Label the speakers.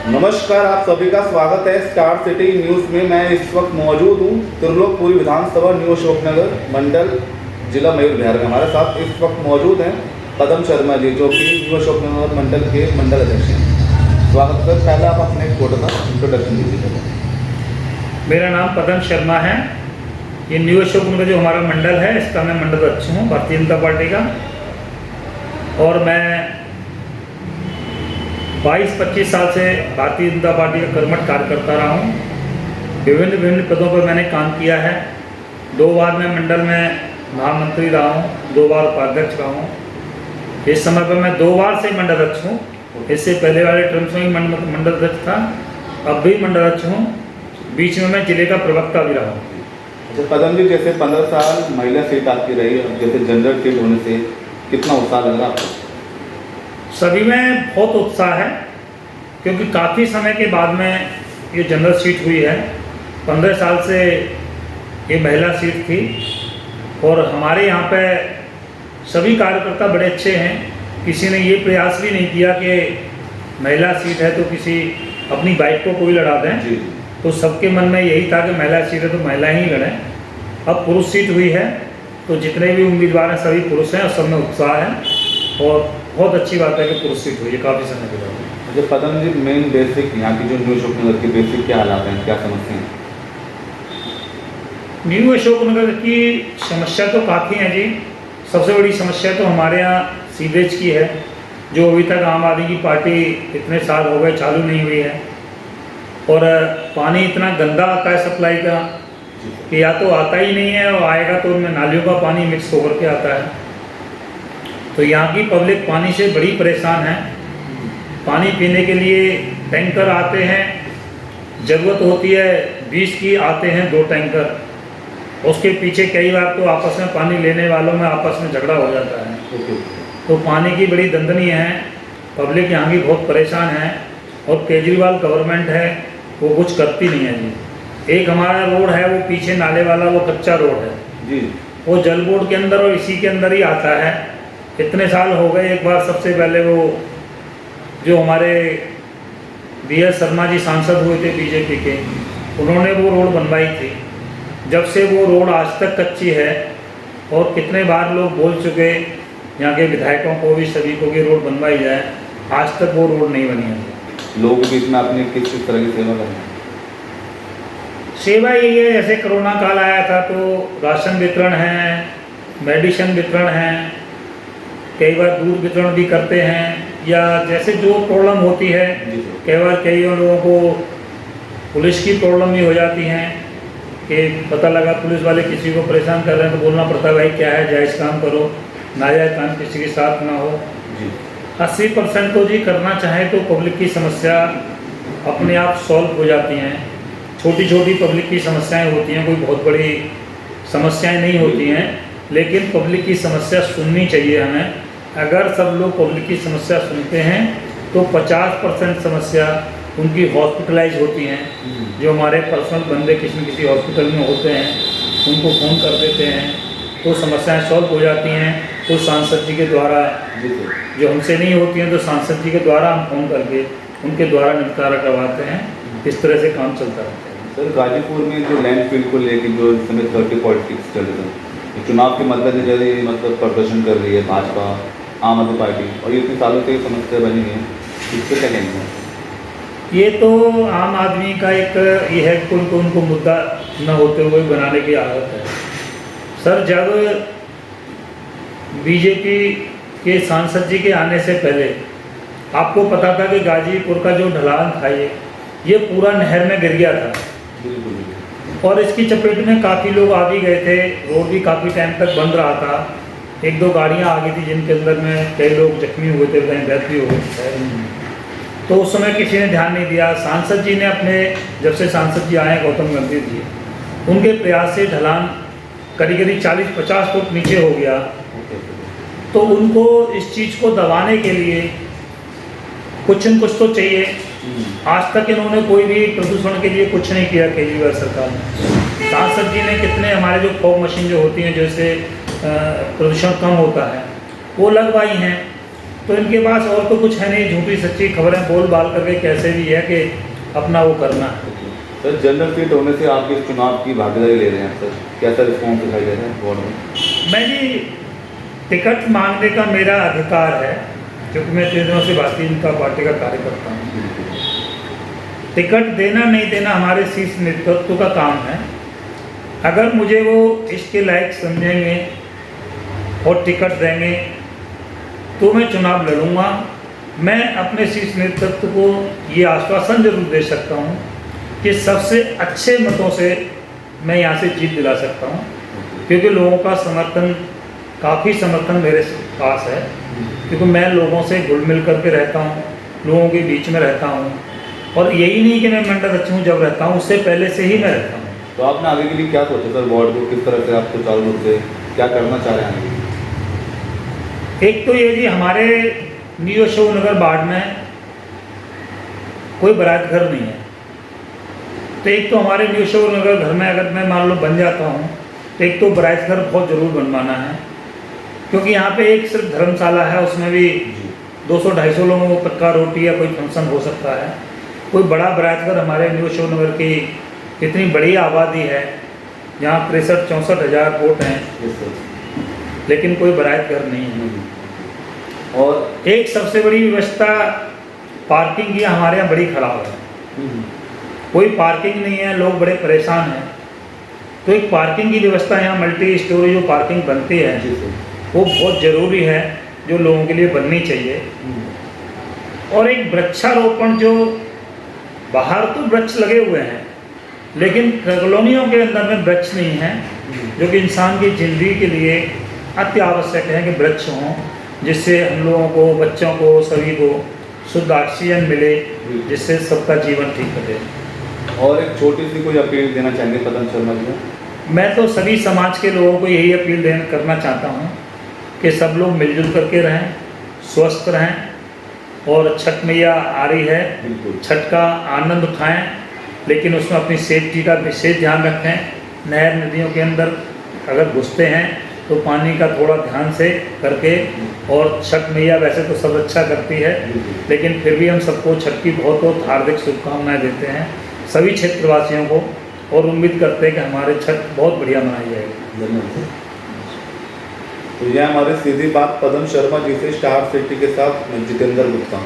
Speaker 1: नमस्कार, आप सभी का स्वागत है स्टार सिटी न्यूज़ में। मैं इस वक्त मौजूद हूँ त्रिलोकपुरी विधानसभा न्यू अशोकनगर मंडल जिला मयूर बिहार में। हमारे साथ इस वक्त मौजूद हैं पदम शर्मा जी, जो कि न्यू अशोकनगर मंडल के मंडल अध्यक्ष हैं। स्वागत सर। पहले आप अपने एक छोटा सा इंट्रोडक्शन दीजिए।
Speaker 2: मेरा नाम पदम शर्मा है। ये न्यू अशोकनगर जो हमारा मंडल है, इसका मैं मंडल अध्यक्ष हूँ भारतीय जनता पार्टी का। और मैं 22-25 साल से भारतीय जनता पार्टी का कर्मठ कार्यकर्ता रहा हूँ। विभिन्न पदों पर मैंने काम किया है। 2 बार मैं मंडल में महामंत्री रहा हूँ, 2 बार उपाध्यक्ष रहा हूँ। इस समय पर मैं 2 बार से मंडल अध्यक्ष हूँ। इससे पहले वाले टर्म्स में मंडल अध्यक्ष था, अब भी मंडल अध्यक्ष हूँ। बीच में मैं जिले का प्रवक्ता भी रहा हूँ।
Speaker 1: अच्छा पदम जी, जैसे 15 साल महिला सीट आपकी रही, अब जैसे जनरल सीट होने से कितना उत्साह लग रहा आपको?
Speaker 2: सभी में बहुत उत्साह है, क्योंकि काफ़ी समय के बाद में ये जनरल सीट हुई है। 15 साल से ये महिला सीट थी और हमारे यहाँ पे सभी कार्यकर्ता बड़े अच्छे हैं। किसी ने ये प्रयास भी नहीं किया कि महिला सीट है तो किसी अपनी बाइक को कोई लड़ा दें
Speaker 1: जी।
Speaker 2: तो सबके मन में यही था कि महिला सीट है तो महिला ही लड़ें। अब पुरुष सीट हुई है तो जितने भी उम्मीदवार हैं सभी पुरुष हैं और सब में उत्साह है और बहुत अच्छी बात है कि पुरुष सीट हुई है काफ़ी समय के बाद।
Speaker 1: अच्छा पदम जी, मेन बेसिक यहाँ की जो न्यू अशोकनगर की बेसिक क्या हालात हैं, क्या समस्या हैं?
Speaker 2: न्यू अशोकनगर की समस्या तो काफ़ी हैं जी। सबसे बड़ी समस्या तो हमारे यहाँ सीवेज की है, जो अभी तक आम आदमी की पार्टी इतने साल हो गए चालू नहीं हुई है। और पानी इतना गंदा आता है सप्लाई का कि या तो आता ही नहीं है और आएगा तो उनमें नालियों का पानी मिक्स होकर के आता है। तो यहाँ की पब्लिक पानी से बड़ी परेशान है। पानी पीने के लिए टैंकर आते हैं, ज़रूरत होती है 20 की, आते हैं 2 टैंकर। उसके पीछे कई बार तो आपस में पानी लेने वालों में आपस में झगड़ा हो जाता है। तो पानी की बड़ी दंदनी है, पब्लिक यहाँ की बहुत परेशान है। और केजरीवाल गवर्नमेंट है वो कुछ करती नहीं है जी। एक हमारा रोड है वो पीछे नाले वाला, वो कच्चा रोड है
Speaker 1: जी,
Speaker 2: वो जल बोर्ड के अंदर और इसी के अंदर ही आता है। इतने साल हो गए। एक बार सबसे पहले वो जो हमारे BS शर्मा जी सांसद हुए थे बीजेपी के, उन्होंने वो रोड बनवाई थी। जब से वो रोड आज तक कच्ची है और कितने बार लोग बोल चुके यहाँ के विधायकों को भी सभी को कि रोड बनवाई जाए, आज तक वो रोड नहीं बनी है।
Speaker 1: लोगों के बीच में आपने किस तरह की सेवा करनी?
Speaker 2: सेवा यही है, जैसे कोरोना काल आया था तो राशन वितरण है, मेडिसिन वितरण है, कई बार दूध वितरण भी करते हैं। या जैसे जो प्रॉब्लम होती है, कई बार कई लोगों को पुलिस की प्रॉब्लम भी हो जाती है कि पता लगा पुलिस वाले किसी को परेशान कर रहे हैं तो बोलना पड़ता है भाई क्या है, जायज़ काम करो, नाजायज़ काम किसी के साथ ना हो। 80% तो जी करना चाहे तो पब्लिक की समस्या अपने आप सॉल्व हो जाती हैं। छोटी छोटी पब्लिक की समस्याएं होती हैं, कोई बहुत बड़ी समस्याएं नहीं होती हैं, लेकिन पब्लिक की समस्या सुननी चाहिए हमें। अगर सब लोग पब्लिक की समस्या सुनते हैं तो 50% समस्या उनकी हॉस्पिटलाइज होती हैं। जो हमारे पर्सनल बंदे किसी न किसी हॉस्पिटल में होते हैं उनको फ़ोन कर देते हैं तो समस्याएं सॉल्व हो जाती हैं। तो सांसद जी के द्वारा, जो हमसे नहीं होती हैं तो सांसद जी के द्वारा हम फ़ोन करके उनके द्वारा निपटारा करवाते हैं। इस तरह से काम चलता रहता है।
Speaker 1: सर, गाजीपुर में जो लैंडफिल को लेकर जो इस समय 30 पॉलिटिक्स चल रहे हैं, चुनाव के मद्देनजर मतलब प्रदर्शन कर रही है भाजपा, आम आदमी पार्टी, और ये इतने सालों से समस्या बनी है, इस पर क्या कहेंगे?
Speaker 2: ये तो आम आदमी का एक ये है कि उनको मुद्दा न होते हुए बनाने की आदत है। सर, जब बीजेपी के सांसद जी के आने से पहले आपको पता था कि गाजीपुर का जो ढलान था ये पूरा नहर में गिर गया था।
Speaker 1: बिल्कुल।
Speaker 2: और इसकी चपेट में काफ़ी लोग आ भी गए थे, रोड भी काफ़ी टाइम तक बंद रहा था। 1-2 गाड़ियाँ आ गई थी जिनके अंदर में कई लोग जख्मी हुए थे, कहीं डेथ भी हो गई थे। तो उस समय किसी ने ध्यान नहीं दिया। सांसद जी ने अपने, जब से सांसद जी आए गौतम गंभीर जी, उनके प्रयास से ढलान करीब 40-50 फुट नीचे हो गया। तो उनको इस चीज़ को दबाने के लिए कुछ न कुछ तो चाहिए। आज तक इन्होंने कोई भी प्रदूषण के लिए कुछ नहीं किया केजरीवाल सरकार ने। सांसद जी ने कितने हमारे जो फॉग मशीन जो होती हैं जैसे प्रदूषण कम होता है वो लगवाई हैं। तो इनके पास और तो कुछ है नहीं, झूठी सच्ची खबरें बोल बाल करके कैसे भी है कि अपना वो करना है।
Speaker 1: सर जनरल सीट होने से आप इस चुनाव की भागीदारी ले रहे हैं सर, कैसा रिस्पॉन्स दिखाई दे रहा है वार्ड में?
Speaker 2: मैं जी टिकट मांगने का मेरा अधिकार है, क्योंकि मैं 3 दिनों से भारतीय जनता पार्टी का कार्यकर्ता हूँ। टिकट देना नहीं देना हमारे शीर्ष नेतृत्व का काम है। अगर मुझे वो इसके लायक समझेंगे और टिकट देंगे तो मैं चुनाव लड़ूंगा। मैं अपने शीर्ष नेतृत्व को ये आश्वासन जरूर दे सकता हूँ कि सबसे अच्छे मतों से मैं यहाँ से जीत दिला सकता हूँ, क्योंकि लोगों का समर्थन, काफ़ी समर्थन मेरे पास है, क्योंकि मैं लोगों से घुल मिल करके रहता हूँ, लोगों के बीच में रहता हूँ। और यही नहीं कि मैं मंडल अध्यक्ष हूँ जब रहता हूँ, उससे पहले से ही मैं रहता हूँ।
Speaker 1: तो आपने आगे के लिए क्या सोचा सर, वार्ड को किस तरह से आप सुचारू रूप से क्या करना चाह रहे हैं आगे?
Speaker 2: एक तो ये जी हमारे न्यू अशोक नगर वार्ड में कोई बारात घर नहीं है, तो एक तो हमारे न्यू अशोक नगर घर में अगर मैं मान लो बन जाता हूँ तो एक तो बारात घर बहुत ज़रूर बनवाना है, क्योंकि यहाँ पे एक सिर्फ धर्मशाला है, उसमें भी 200-250 लोगों तक का रोटी या कोई फंक्शन हो सकता है। कोई बड़ा बारात घर हमारे न्यू अशोक नगर की इतनी बड़ी आबादी है, यहाँ 63-64 हज़ार वोट हैं, लेकिन कोई बारात घर नहीं है। और एक सबसे बड़ी व्यवस्था पार्किंग की हमारे यहाँ बड़ी खराब है, कोई पार्किंग नहीं है, लोग बड़े परेशान हैं। तो एक पार्किंग की व्यवस्था यहाँ मल्टी स्टोरी जो पार्किंग बनती है वो बहुत ज़रूरी है, जो लोगों के लिए बननी चाहिए। और एक वृक्षारोपण, जो बाहर तो वृक्ष लगे हुए हैं लेकिन कॉलोनियों के अंदर में वृक्ष नहीं है, जो कि इंसान की ज़िंदगी के लिए अति आवश्यक है कि वृक्ष हों, जिससे हम लोगों को, बच्चों को, सभी को शुद्ध ऑक्सीजन मिले, जिससे सबका जीवन ठीक रहे।
Speaker 1: और एक छोटी सी कोई अपील देना चाहेंगे पदम शर्मा जी?
Speaker 2: मैं तो सभी समाज के लोगों को यही अपील करना चाहता हूँ कि सब लोग मिलजुल करके रहें, स्वस्थ रहें, और छठ मैया आ रही है, छठ का आनंद उठाएं, लेकिन उसमें अपनी सेफ्टी का विशेष ध्यान रखें। नहर नदियों के अंदर अगर घुसते हैं तो पानी का थोड़ा ध्यान से करके, और छठ मैया वैसे तो सब अच्छा करती है, लेकिन फिर भी हम सबको छठ की बहुत बहुत हार्दिक शुभकामनाएं देते हैं सभी क्षेत्रवासियों को, और उम्मीद करते हैं कि हमारे छठ बहुत बढ़िया मनाई जाएगी।
Speaker 1: धन्यवाद। तो यह हमारी सीधी बात पदम शर्मा जी से, स्टार सिटी के साथ मैं जितेंद्र गुप्ता।